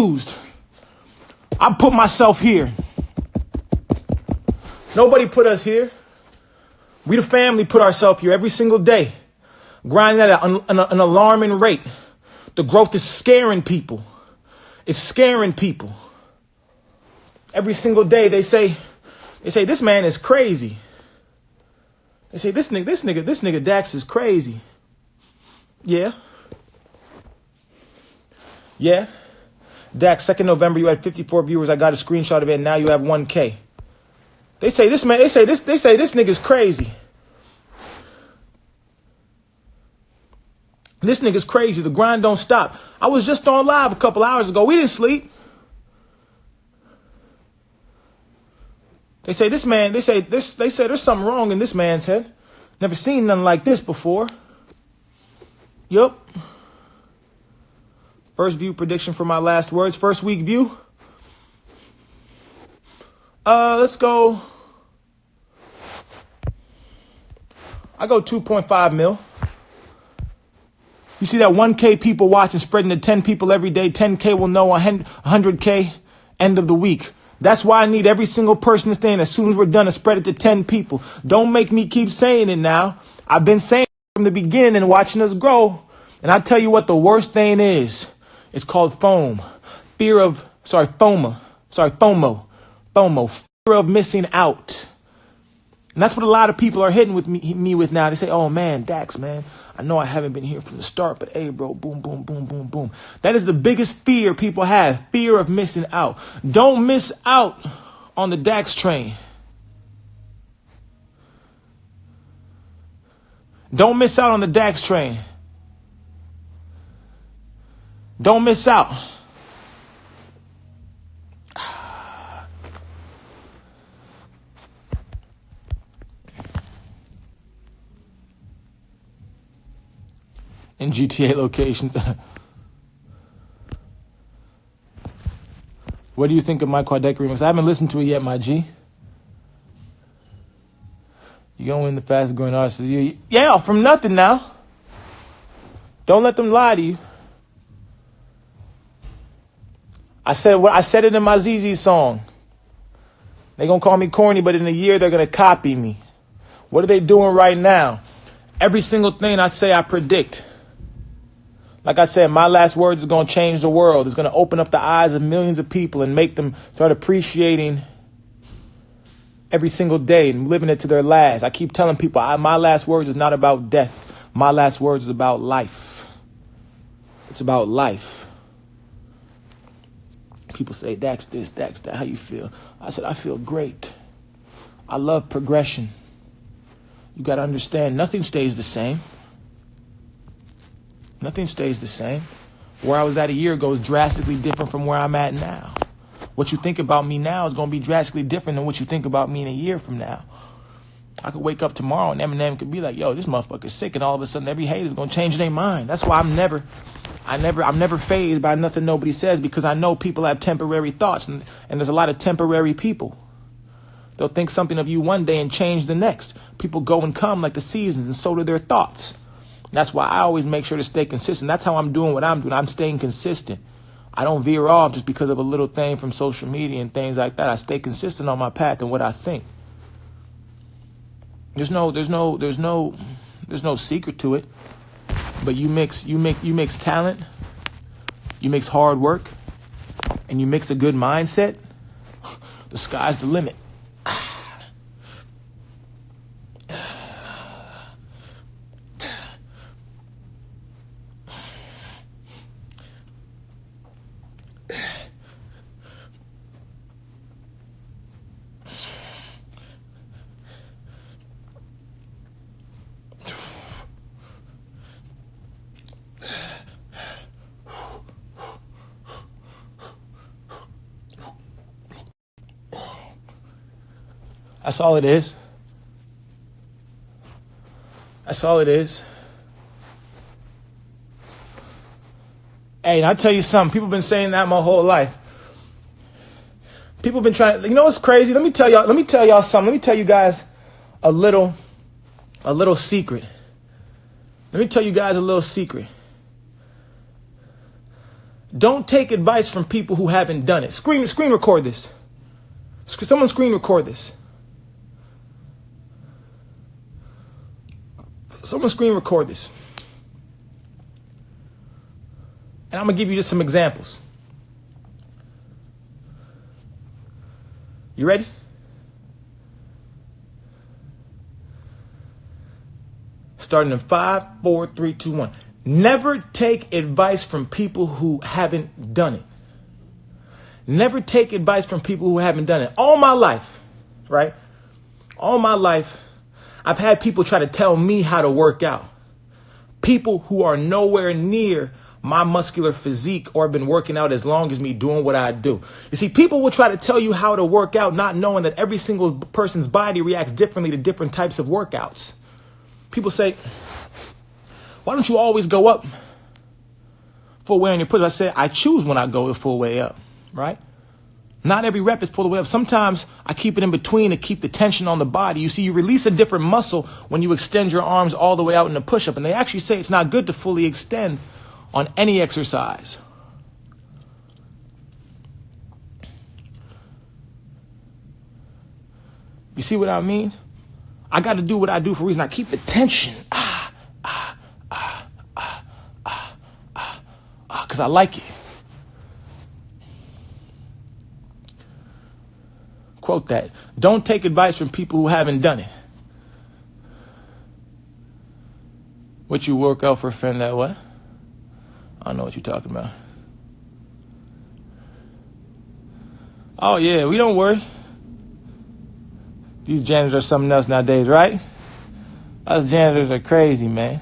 used. I put myself here. Nobody put us here. We the family put ourselves here every single day, grinding at an alarming rate. The growth is scaring people. It's scaring people. Every single day they say this man is crazy. They say this nigga Dax is crazy. Yeah. Yeah. Dax, 2nd November, you had 54 viewers. I got a screenshot of it, and now you have 1K. They say this nigga's crazy. This nigga's crazy. The grind don't stop. I was just on live a couple hours ago. We didn't sleep. They say there's something wrong in this man's head. Never seen nothing like this before. Yup. First view prediction for my last words. First week view. Let's go. I go 2.5 mil. You see that 1K people watching, spreading to 10 people every day. 10K will know 100K end of the week. That's why I need every single person to stay in as soon as we're done to spread it to 10 people. Don't make me keep saying it now. I've been saying it from the beginning and watching us grow. And I tell you what the worst thing is. It's called FOMO. FOMO. Fear of missing out. And that's what a lot of people are hitting with me with now. They say, oh man, Dax, man, I know I haven't been here from the start, but hey, bro, boom, boom, boom, boom, boom. That is the biggest fear people have, fear of missing out. Don't miss out on the Dax train. Don't miss out on the Dax train. Don't miss out. In GTA locations. What do you think of my Quadeca remix? I haven't listened to it yet, my G. You gonna win the fastest growing artist of the year? Yeah, from nothing now. Don't let them lie to you. I said it in my ZZ song. They're gonna call me corny, but in a year they're gonna copy me. What are they doing right now? Every single thing I say, I predict. Like I said, my last words is going to change the world. It's going to open up the eyes of millions of people and make them start appreciating every single day and living it to their last. I keep telling people, my last words is not about death. My last words is about life. It's about life. People say, Dax this, Dax that, how you feel? I said, I feel great. I love progression. You got to understand, nothing stays the same. Nothing stays the same. Where I was at a year ago is drastically different from where I'm at now. What you think about me now is going to be drastically different than what you think about me in a year from now. I could wake up tomorrow and Eminem could be like, yo, this motherfucker's sick, and all of a sudden every hater's going to change their mind. That's why I'm never fazed by nothing nobody says, because I know people have temporary thoughts, and there's a lot of temporary people. They'll think something of you one day and change the next. People go and come like the seasons, and so do their thoughts. That's why I always make sure to stay consistent. That's how I'm doing what I'm doing. I'm staying consistent. I don't veer off just because of a little thing from social media and things like that. I stay consistent on my path and what I think. There's no secret to it. But you mix talent, you mix hard work, and you mix a good mindset, the sky's the limit. That's all it is. That's all it is. Hey, and I'll tell you something. People have been saying that my whole life. People have been trying. You know what's crazy? Let me tell y'all something. Let me tell you guys a little secret. Let me tell you guys a little secret. Don't take advice from people who haven't done it. Screen record this. Someone screen record this. Someone screen record this. And I'm going to give you just some examples. You ready? Starting in 5, 4, 3, 2, 1. Never take advice from people who haven't done it. Never take advice from people who haven't done it. All my life, right? All my life, I've had people try to tell me how to work out. People who are nowhere near my muscular physique or have been working out as long as me doing what I do. You see, people will try to tell you how to work out, not knowing that every single person's body reacts differently to different types of workouts. People say, why don't you always go up full weight on your push-ups? I say, I choose when I go the full way up, right? Not every rep is full way up. Sometimes I keep it in between to keep the tension on the body. You see, you release a different muscle when you extend your arms all the way out in a push-up. And they actually say it's not good to fully extend on any exercise. You see what I mean? I got to do what I do for a reason. I keep the tension. Because I like it. Quote that. Don't take advice from people who haven't done it. What you work out for a friend that what? I don't know what you're talking about. Oh, yeah, we don't worry. These janitors are something else nowadays, right? Us janitors are crazy, man.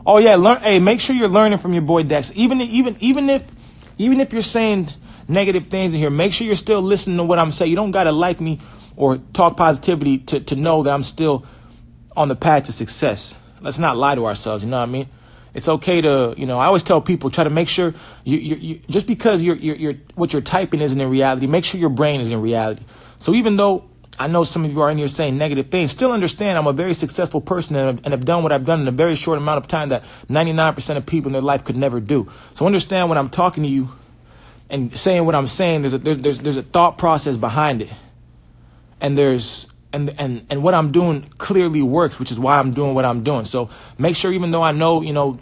Oh, yeah, make sure you're learning from your boy Dex. Even if you're saying negative things in here, make sure you're still listening to what I'm saying. You don't got to like me or talk positivity to know that I'm still on the path to success. Let's not lie to ourselves, you know what I mean? It's okay to, I always tell people, try to make sure you just because you're what you're typing isn't in reality, make sure your brain is in reality. So even though I know some of you are in here saying negative things, still understand I'm a very successful person and have done what I've done in a very short amount of time that 99% of people in their life could never do. So understand when I'm talking to you and saying what I'm saying, there's a thought process behind it. And and what I'm doing clearly works, which is why I'm doing what I'm doing. So make sure, even though I know,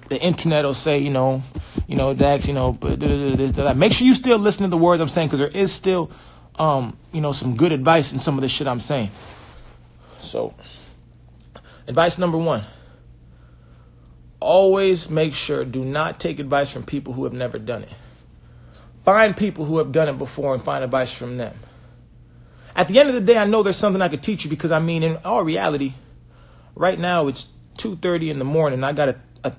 the internet will say, Dax, make sure you still listen to the words I'm saying, because there is still, some good advice in some of the shit I'm saying. So advice number 1, always make sure, do not take advice from people who have never done it. Find people who have done it before and find advice from them. At the end of the day, I know there's something I could teach you, because in all reality, right now it's 2:30 in the morning. I got a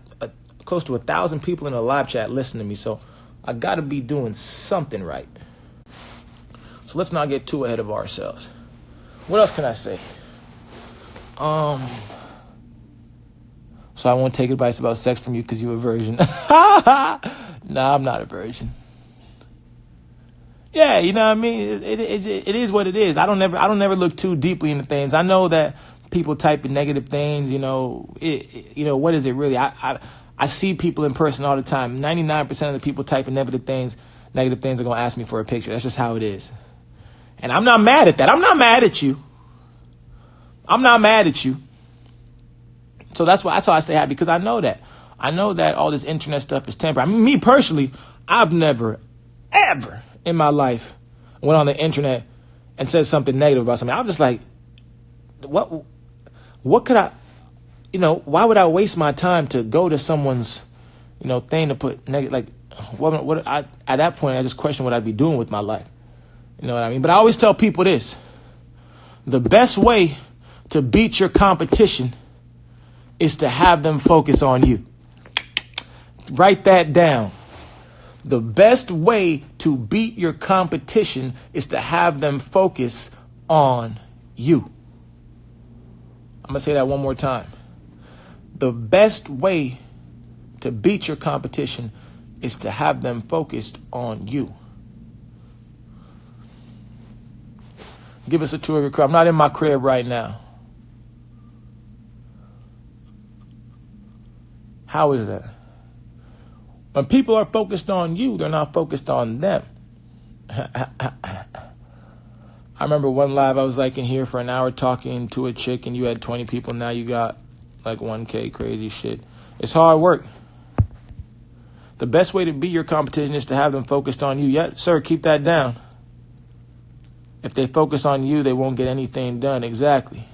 close to 1,000 people in a live chat listening to me. So I got to be doing something right. So let's not get too ahead of ourselves. What else can I say? So I won't take advice about sex from you because you're a virgin. Nah, I'm not a virgin. Yeah, you know what I mean? It is what it is. I don't never look too deeply into things. I know that people type in negative things, what is it really? I see people in person all the time. 99% of the people typing negative things are going to ask me for a picture. That's just how it is. And I'm not mad at that. I'm not mad at you. So that's how I stay happy, because I know that all this internet stuff is temporary. Me personally, I've never, ever in my life went on the internet and said something negative about something. I'm just like, what could I, why would I waste my time to go to someone's, thing to put negative, at that point, I just question what I'd be doing with my life. You know what I mean? But I always tell people this: the best way to beat your competition is to have them focus on you. Write that down. The best way to beat your competition is to have them focus on you. I'm going to say that one more time. The best way to beat your competition is to have them focused on you. Give us a tour of your crib. I'm not in my crib right now. How is that? When people are focused on you, they're not focused on them. I remember one live I was like in here for an hour talking to a chick and you had 20 people. Now you got like 1K, crazy shit. It's hard work. The best way to beat your competition is to have them focused on you. Yes, sir, keep that down. If they focus on you, they won't get anything done. Exactly.